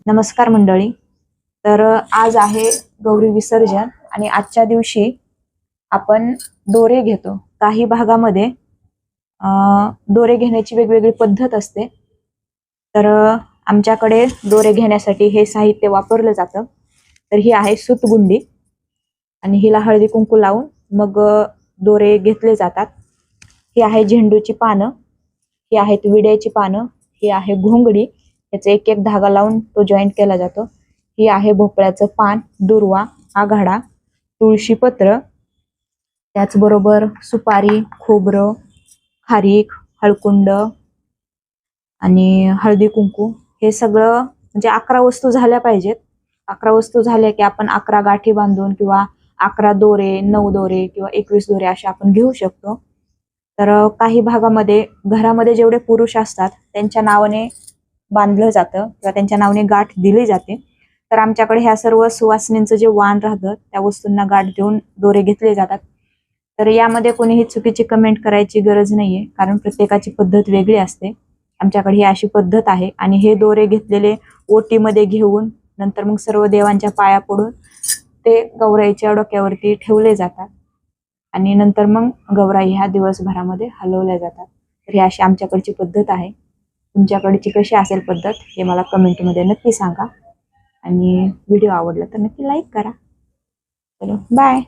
नमस्कार मंडळी. तर आज आहे गौरी विसर्जन आणि आजच्या दिवशी आपण दोरे घेतो. काही भागामध्ये दोरे घेण्याची वेगवेगळी पद्धत असते. तर आमच्याकडे दोरे घेण्यासाठी हे साहित्य वापरलं जातं. तर ही आहे सुतगुंडी आणि हिला हळदी कुंकू लावून मग दोरे घेतले जातात. ही आहे झेंडूची पानं, ही आहेत विड्याची पानं, ही आहे घोंगडी, याचा एक एक धागा लावून तो जॉईंट केला जातो. ही आहे भोपळ्याचं पान, दुर्वा, आघाडा, तुळशीपत्र, त्याचबरोबर सुपारी, खोबरं, खारीक, हळकुंड आणि हळदी कुंकू. हे सगळं म्हणजे 11 वस्तू झाल्या पाहिजेत. 11 वस्तू झाल्या की आपण 11 गाठी बांधून किंवा 11 दोरे, 9 दोरे किंवा 21 दोरे असे आपण घेऊ शकतो. तर काही भागामध्ये घरामध्ये जेवढे पुरुष असतात त्यांच्या नावाने बांधलं जातं किंवा त्यांच्या नावाने गाठ दिली जाते. तर आमच्याकडे ह्या सर्व सुवासिनींचं जे वाण राहतं त्या वस्तूंना गाठ देऊन दोरे घेतले जातात. तर यामध्ये कोणीही चुकीची कमेंट करायची गरज नाहीये, कारण प्रत्येकाची पद्धत वेगळी असते. आमच्याकडे ही अशी पद्धत आहे आणि हे दोरे घेतलेले ओटीमध्ये घेऊन नंतर मग सर्व देवांच्या पाया पडून ते गौराईच्या डोक्यावरती ठेवले जातात आणि नंतर मग गौराई ह्या दिवसभरामध्ये हलवल्या जातात. तर ही अशी आमच्याकडची पद्धत आहे. तुमच्याकडची कशी असेल पद्धत हे मला कमेंटमध्ये नक्की सांगा आणि व्हिडिओ आवडला तर नक्की लाईक करा. चलो बाय.